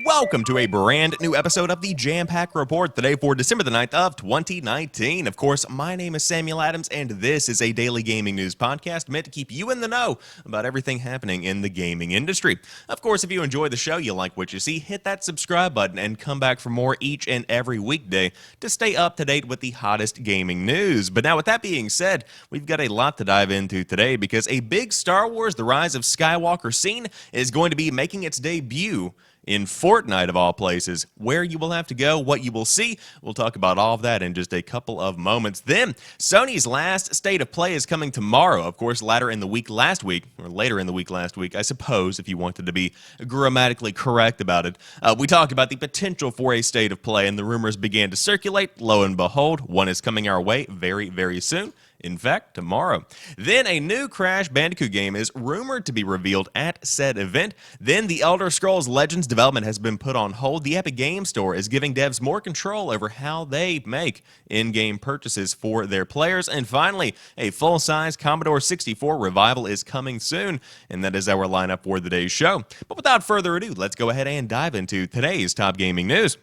Welcome to a brand new episode of the Jampack Report, today for December the 9th of 2019. Of course, my name is Samuel Adams, and this is a daily gaming news podcast meant to keep you in the know about everything happening in the gaming industry. Of course, if you enjoy the show, you like what you see, hit that subscribe button and come back for more each and every weekday to stay up to date with the hottest gaming news. But now, with that being said, we've got a lot to dive into today because a big Star Wars The Rise of Skywalker scene is going to be making its debut in Fortnite, of all places. Where you will have to go, what you will see, we'll talk about all of that in just a couple of moments. Then, Sony's last State of Play is coming tomorrow. Of course, later in the week last week, I suppose, if you wanted to be grammatically correct about it. We talked about the potential for a State of Play, and the rumors began to circulate. Lo and behold, one is coming our way very, very soon. In fact, tomorrow. Then a new Crash Bandicoot game is rumored to be revealed at said event. Then the Elder Scrolls Legends development has been put on hold. The Epic Games Store is giving devs more control over how they make in-game purchases for their players. And finally, a full-size Commodore 64 revival is coming soon. And that is our lineup for the day's show. But without further ado, let's go ahead and dive into today's top gaming news.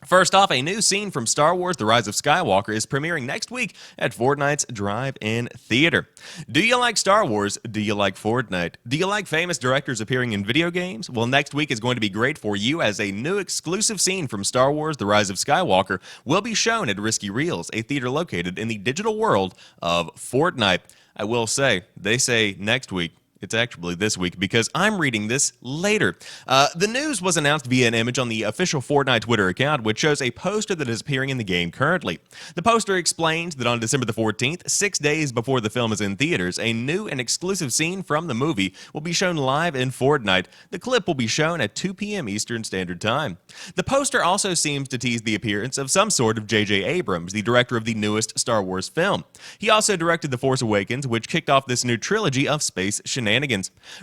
First off, a new scene from Star Wars The Rise of Skywalker is premiering next week at Fortnite's Drive-In Theater. Do you like Star Wars? Do you like Fortnite? Do you like famous directors appearing in video games? Well, next week is going to be great for you as a new exclusive scene from Star Wars The Rise of Skywalker will be shown at Risky Reels, a theater located in the digital world of Fortnite. I will say, they say next week. It's actually this week because I'm reading this later. The news was announced via an image on the official Fortnite Twitter account, which shows a poster that is appearing in the game currently. The poster explains that on December the 14th, 6 days before the film is in theaters, a new and exclusive scene from the movie will be shown live in Fortnite. The clip will be shown at 2 p.m. Eastern Standard Time. The poster also seems to tease the appearance of some sort of JJ Abrams, the director of the newest Star Wars film. He also directed The Force Awakens, which kicked off this new trilogy of space shenanigans.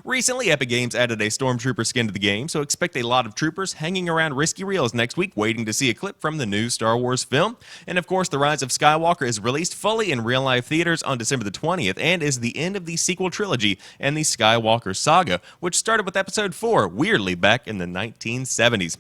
Recently, Epic Games added a Stormtrooper skin to the game, so expect a lot of troopers hanging around Risky Reels next week waiting to see a clip from the new Star Wars film. And of course, The Rise of Skywalker is released fully in real-life theaters on December the 20th and is the end of the sequel trilogy and the Skywalker saga, which started with Episode 4, weirdly back in the 1970s.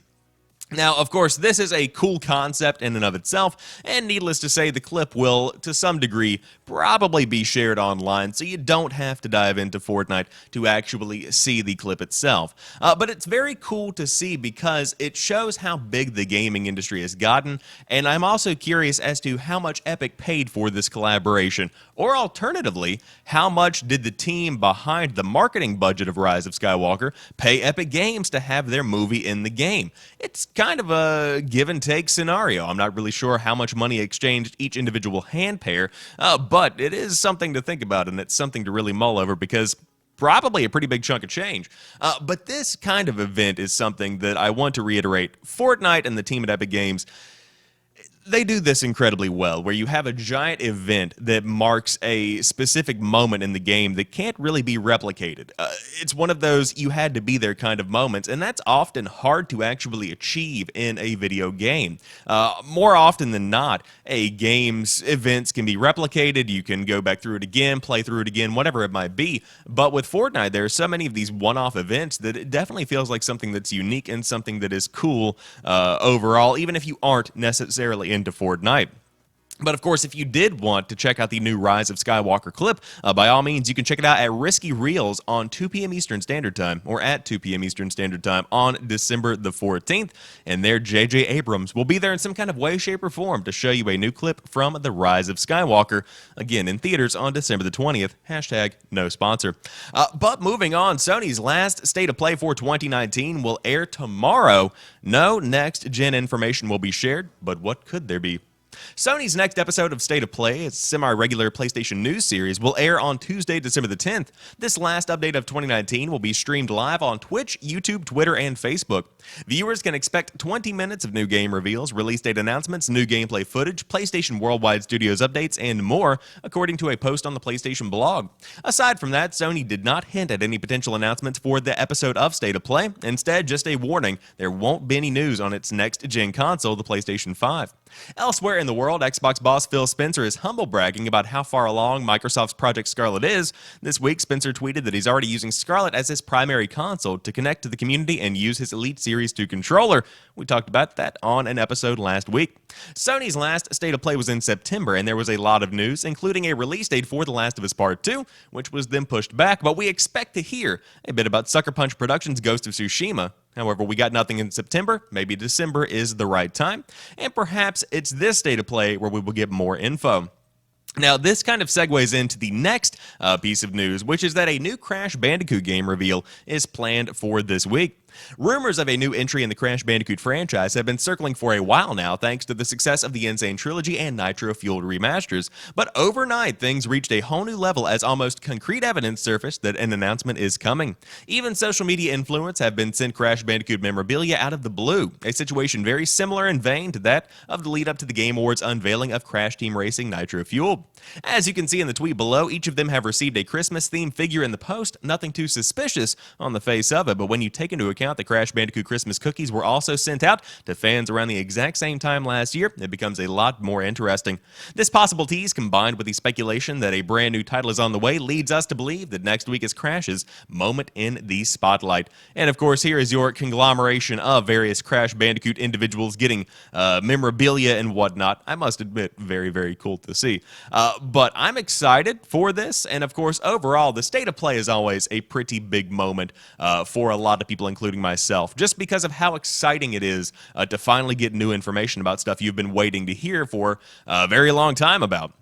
Now, of course, this is a cool concept in and of itself, and needless to say, the clip will, to some degree, probably be shared online, so you don't have to dive into Fortnite to actually see the clip itself. But it's very cool to see because it shows how big the gaming industry has gotten, and I'm also curious as to how much Epic paid for this collaboration, or alternatively, how much did the team behind the marketing budget of Rise of Skywalker pay Epic Games to have their movie in the game? It's kind of a give and take scenario. I'm not really sure how much money exchanged each individual hand pair, but it is something to think about, and it's something to really mull over because probably a pretty big chunk of change. But this kind of event is something that I want to reiterate. Fortnite and the team at Epic Games, they do this incredibly well, where you have a giant event that marks a specific moment in the game that can't really be replicated. It's one of those you had to be there kind of moments, and that's often hard to actually achieve in a video game. More often than not, a game's events can be replicated, you can go back through it again, play through it again, whatever it might be. But with Fortnite, there are so many of these one-off events that it definitely feels like something that's unique and something that is cool overall, even if you aren't necessarily into Fortnite. But of course, if you did want to check out the new Rise of Skywalker clip, by all means, you can check it out at Risky Reels on 2 p.m. Eastern Standard Time, or at 2 p.m. Eastern Standard Time on December the 14th. And there, JJ Abrams will be there in some kind of way, shape, or form to show you a new clip from The Rise of Skywalker, again in theaters on December the 20th. Hashtag no sponsor. But moving on, Sony's last State of Play for 2019 will air tomorrow. No next-gen information will be shared, but what could there be? Sony's next episode of State of Play, its semi-regular PlayStation News series, will air on Tuesday, December the 10th. This last update of 2019 will be streamed live on Twitch, YouTube, Twitter, and Facebook. Viewers can expect 20 minutes of new game reveals, release date announcements, new gameplay footage, PlayStation Worldwide Studios updates, and more, according to a post on the PlayStation blog. Aside from that, Sony did not hint at any potential announcements for the episode of State of Play. Instead, just a warning, there won't be any news on its next-gen console, the PlayStation 5. Elsewhere in the world, Xbox boss Phil Spencer is humble bragging about how far along Microsoft's Project Scarlet is. This week, Spencer tweeted that he's already using Scarlet as his primary console to connect to the community and use his Elite Series 2 controller. We talked about that on an episode last week. Sony's last State of Play was in September, and there was a lot of news, including a release date for The Last of Us Part 2, which was then pushed back, but we expect to hear a bit about Sucker Punch Productions' Ghost of Tsushima. However, we got nothing in September. Maybe December is the right time, and perhaps it's this State of Play where we will get more info. Now, this kind of segues into the next piece of news, which is that a new Crash Bandicoot game reveal is planned for this week. Rumors of a new entry in the Crash Bandicoot franchise have been circling for a while now, thanks to the success of the Insane Trilogy and Nitro-fueled remasters. But overnight, things reached a whole new level as almost concrete evidence surfaced that an announcement is coming. Even social media influencers have been sent Crash Bandicoot memorabilia out of the blue, a situation very similar in vein to that of the lead-up to the Game Awards unveiling of Crash Team Racing Nitro-fueled. As you can see in the tweet below, each of them have received a Christmas-themed figure in the post, nothing too suspicious on the face of it, but when you take into account the Crash Bandicoot Christmas cookies were also sent out to fans around the exact same time last year, it becomes a lot more interesting. This possible tease, combined with the speculation that a brand new title is on the way, leads us to believe that next week is Crash's moment in the spotlight. And of course, here is your conglomeration of various Crash Bandicoot individuals getting memorabilia and whatnot. I must admit, very, very cool to see. But I'm excited for this, and of course, overall, the State of Play is always a pretty big moment for a lot of people, including myself, just because of how exciting it is to finally get new information about stuff you've been waiting to hear for a very long time about.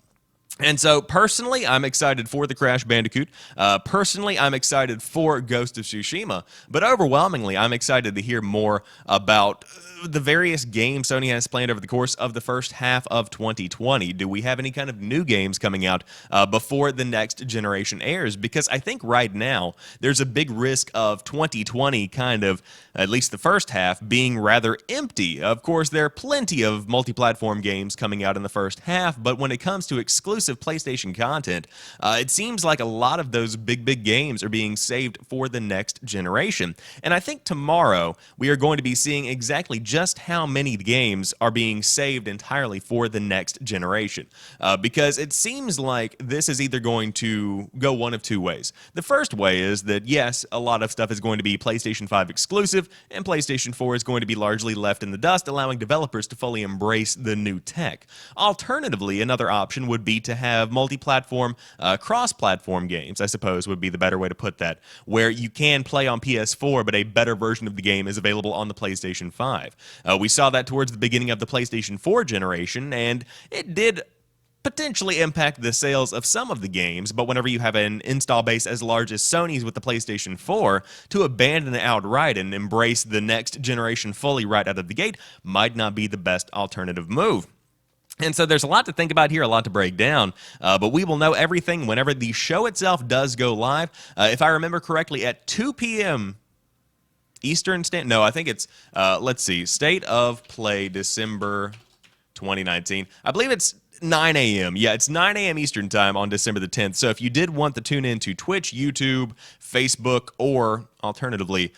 And so, personally, I'm excited for the Crash Bandicoot. Personally, I'm excited for Ghost of Tsushima. But overwhelmingly, I'm excited to hear more about the various games Sony has planned over the course of the first half of 2020. Do we have any kind of new games coming out before the next generation airs? Because I think right now, there's a big risk of 2020 kind of, at least the first half, being rather empty. Of course, there are plenty of multi-platform games coming out in the first half, but when it comes to exclusive PlayStation content, it seems like a lot of those big games are being saved for the next generation. And I think tomorrow we are going to be seeing exactly just how many games are being saved entirely for the next generation. Because it seems like this is either going to go one of two ways. The first way is that, yes, a lot of stuff is going to be PlayStation 5 exclusive, and PlayStation 4 is going to be largely left in the dust, allowing developers to fully embrace the new tech. Alternatively, another option would be to have multi-platform, cross-platform games, I suppose would be the better way to put that, where you can play on PS4, but a better version of the game is available on the PlayStation 5. We saw that towards the beginning of the PlayStation 4 generation, and it did potentially impact the sales of some of the games, but whenever you have an install base as large as Sony's with the PlayStation 4, to abandon it outright and embrace the next generation fully right out of the gate might not be the best alternative move. And so there's a lot to think about here, a lot to break down, but we will know everything whenever the show itself does go live. If I remember correctly, at 2 p.m. Eastern Standard, no, I think it's, let's see, State of Play December 2019. I believe it's 9 a.m. Yeah, it's 9 a.m. Eastern Time on December the 10th. So if you did want to tune in to Twitch, YouTube, Facebook, or alternatively,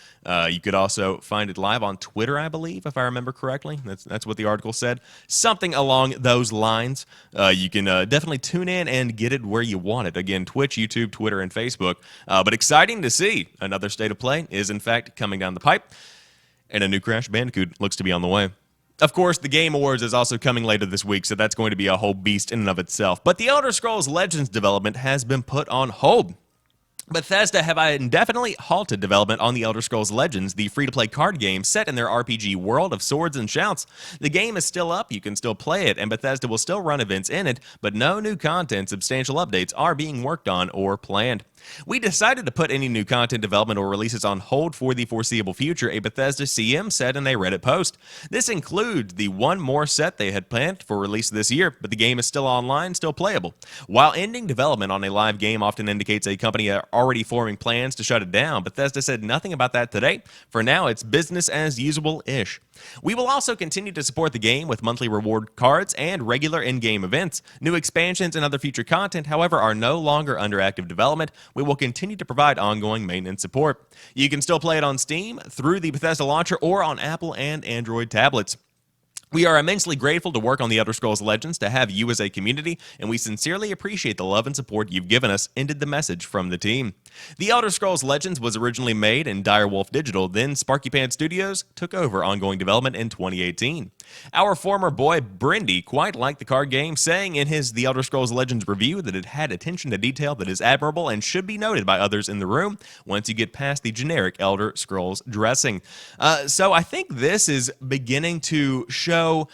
you could also find it live on Twitter, I believe, if I remember correctly. That's what the article said. Something along those lines. You can definitely tune in and get it where you want it. Again, Twitch, YouTube, Twitter, and Facebook. But exciting to see. Another State of Play is, in fact, coming down the pipe. And a new Crash Bandicoot looks to be on the way. Of course, the Game Awards is also coming later this week, so that's going to be a whole beast in and of itself. But the Elder Scrolls Legends development has been put on hold. Bethesda have indefinitely halted development on the Elder Scrolls Legends, the free-to-play card game set in their RPG world of swords and shouts. The game is still up, you can still play it, and Bethesda will still run events in it, but no new content, substantial updates are being worked on or planned. We decided to put any new content development or releases on hold for the foreseeable future, a Bethesda CM said in a Reddit post. This includes the one more set they had planned for release this year, but the game is still online, still playable. While ending development on a live game often indicates a company already forming plans to shut it down, Bethesda said nothing about that today. For now, it's business as usual-ish. We will also continue to support the game with monthly reward cards and regular in-game events. New expansions and other future content, however, are no longer under active development. We will continue to provide ongoing maintenance support. You can still play it on Steam, through the Bethesda launcher, or on Apple and Android tablets. We are immensely grateful to work on The Elder Scrolls Legends, to have you as a community, and we sincerely appreciate the love and support you've given us, ended the message from the team. The Elder Scrolls Legends was originally made in Direwolf Digital, then Sparky Pants Studios took over ongoing development in 2018. Our former boy Brindy quite liked the card game, saying in his The Elder Scrolls Legends review that it had attention to detail that is admirable and should be noted by others in the room once you get past the generic Elder Scrolls dressing. So I think this is beginning to show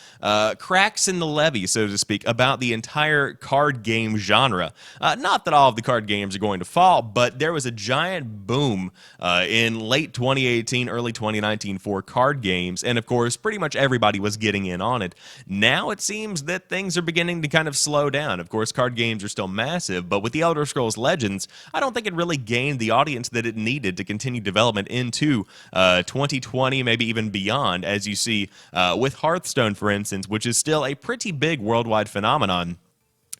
cracks in the levee, so to speak, about the entire card game genre. Not that all of the card games are going to fall, but there was a giant boom in late 2018, early 2019 for card games, and of course, pretty much everybody was getting in on it. Now it seems that things are beginning to kind of slow down. Of course, card games are still massive, but with the Elder Scrolls Legends, I don't think it really gained the audience that it needed to continue development into 2020, maybe even beyond, as you see with Hearthstone, for instance, which is still a pretty big worldwide phenomenon.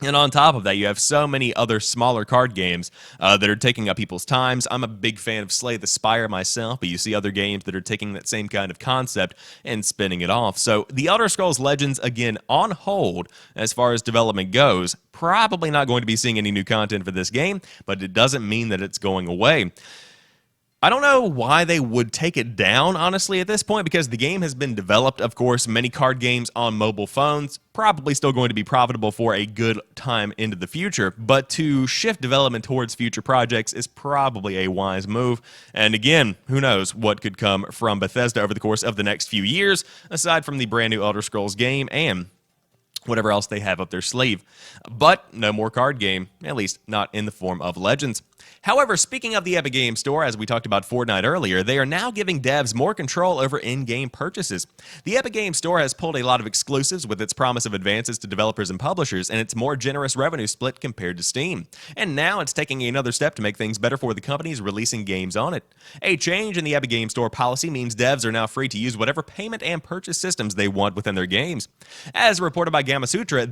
And on top of that, you have so many other smaller card games that are taking up people's times. I'm a big fan of Slay the Spire myself, but you see other games that are taking that same kind of concept and spinning it off. So the Elder Scrolls Legends, again, on hold as far as development goes. Probably not going to be seeing any new content for this game, but it doesn't mean that it's going away. I don't know why they would take it down, honestly, at this point, because the game has been developed. Of course, many card games on mobile phones, probably still going to be profitable for a good time into the future, but to shift development towards future projects is probably a wise move. And again, who knows what could come from Bethesda over the course of the next few years, aside from the brand new Elder Scrolls game and whatever else they have up their sleeve. But no more card game, at least not in the form of Legends. However, speaking of the Epic Games Store, as we talked about Fortnite earlier, they are now giving devs more control over in-game purchases. The Epic Games Store has pulled a lot of exclusives with its promise of advances to developers and publishers and its more generous revenue split compared to Steam. And now it's taking another step to make things better for the companies releasing games on it. A change in the Epic Games Store policy means devs are now free to use whatever payment and purchase systems they want within their games. As reported by Gamasutra,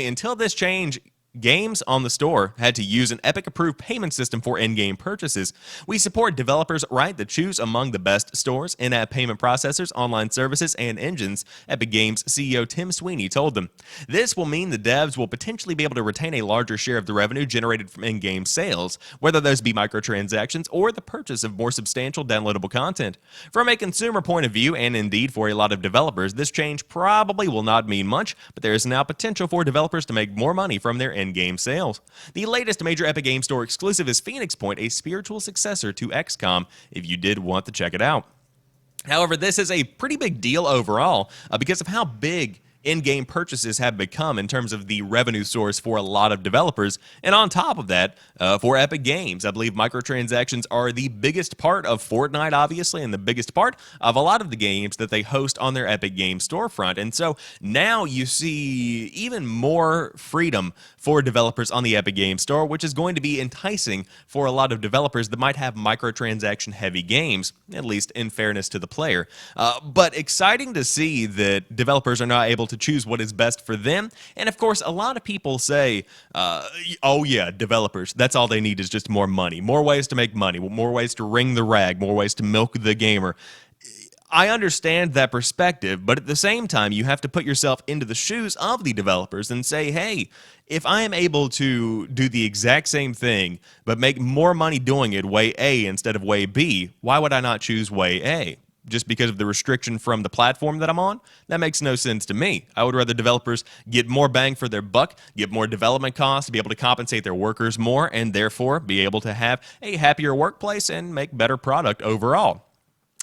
until this change, games on the store had to use an Epic-approved payment system for in-game purchases. We support developers' right to choose among the best stores, in-app payment processors, online services, and engines, Epic Games CEO Tim Sweeney told them. This will mean the devs will potentially be able to retain a larger share of the revenue generated from in-game sales, whether those be microtransactions or the purchase of more substantial downloadable content. From a consumer point of view, and indeed for a lot of developers, this change probably will not mean much, but there is now potential for developers to make more money from their in-game sales. The latest major Epic Games Store exclusive is Phoenix Point, a spiritual successor to XCOM, if you did want to check it out. However, this is a pretty big deal overall because of how big in-game purchases have become in terms of the revenue source for a lot of developers. And on top of that, for Epic Games, I believe microtransactions are the biggest part of Fortnite, obviously, and the biggest part of a lot of the games that they host on their Epic Games storefront. And so now you see even more freedom for developers on the Epic Games Store, which is going to be enticing for a lot of developers that might have microtransaction-heavy games, at least in fairness to the player. But exciting to see that developers are now able to choose what is best for them. And of course, a lot of people say, oh yeah, developers, that's all they need is just more money, more ways to make money, more ways to wring the rag, more ways to milk the gamer. I understand that perspective, but at the same time, you have to put yourself into the shoes of the developers and say, hey, if I am able to do the exact same thing, but make more money doing it way A instead of way B, why would I not choose way A? Just because of the restriction from the platform that I'm on? That makes no sense to me. I would rather developers get more bang for their buck, get more development costs, be able to compensate their workers more, and therefore be able to have a happier workplace and make better product overall.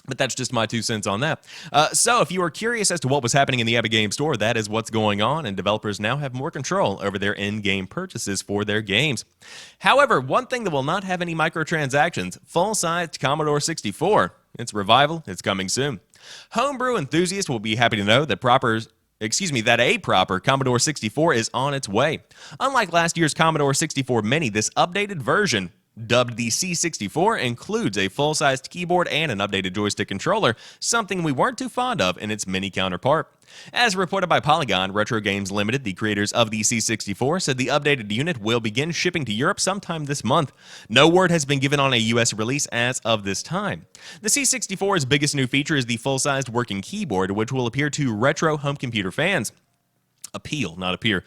But that's just my 2 cents on that. So if you are curious as to what was happening in the Epic Games Store, that is what's going on, and developers now have more control over their in-game purchases for their games. However, one thing that will not have any microtransactions, full-sized Commodore 64. Its revival is coming soon. Homebrew enthusiasts will be happy to know that a proper Commodore 64 is on its way. Unlike last year's Commodore 64 Mini, this updated version dubbed the C64, includes a full-sized keyboard and an updated joystick controller, something we weren't too fond of in its mini counterpart. As reported by Polygon, Retro Games Limited, the creators of the C64, said the updated unit will begin shipping to Europe sometime this month. No word has been given on a US release as of this time. The C64's biggest new feature is the full-sized working keyboard, which will appeal to retro home computer fans. Appeal, not appear.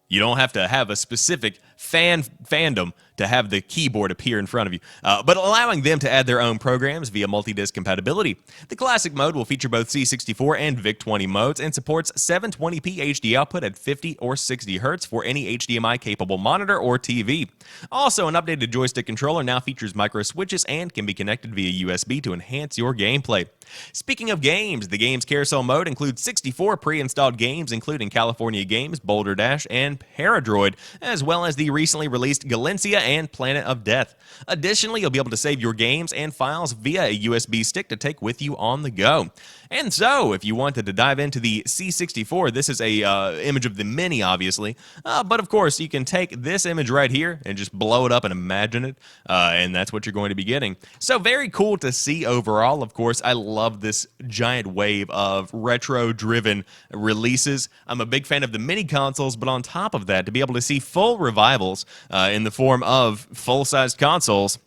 You don't have to have a specific fandom to have the keyboard appear in front of you, but allowing them to add their own programs via multi-disc compatibility. The classic mode will feature both C64 and VIC-20 modes and supports 720p HD output at 50 or 60 Hz for any HDMI-capable monitor or TV. Also, an updated joystick controller now features micro switches and can be connected via USB to enhance your gameplay. Speaking of games, the game's carousel mode includes 64 pre-installed games, including California Games, Boulder Dash, and Paradroid, as well as the recently released Galencia and Planet of Death. Additionally, you'll be able to save your games and files via a USB stick to take with you on the go. And so, if you wanted to dive into the C64, this is a image of the Mini, obviously, but of course, you can take this image right here and just blow it up and imagine it, and that's what you're going to be getting. So very cool to see overall. Of course, I love this giant wave of retro-driven releases. I'm a big fan of the mini consoles, but on top of that, to be able to see full revivals in the form of full-sized consoles,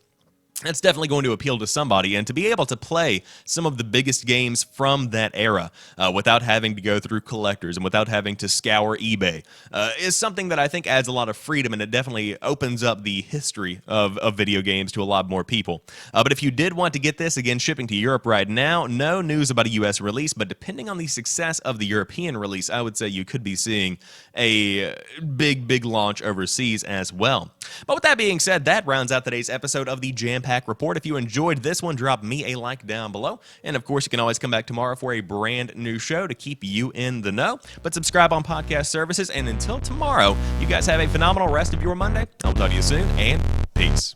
that's definitely going to appeal to somebody, and to be able to play some of the biggest games from that era without having to go through collectors and without having to scour eBay is something that I think adds a lot of freedom, and it definitely opens up the history of video games to a lot more people. But if you did want to get this, again, shipping to Europe right now, no news about a US release, but depending on the success of the European release, I would say you could be seeing a big launch overseas as well. But with that being said, that rounds out today's episode of the Jampack Report. If you enjoyed this one, drop me a like down below. And of course, you can always come back tomorrow for a brand new show to keep you in the know. But subscribe on podcast services. And until tomorrow, you guys have a phenomenal rest of your Monday. I'll talk to you soon, and peace.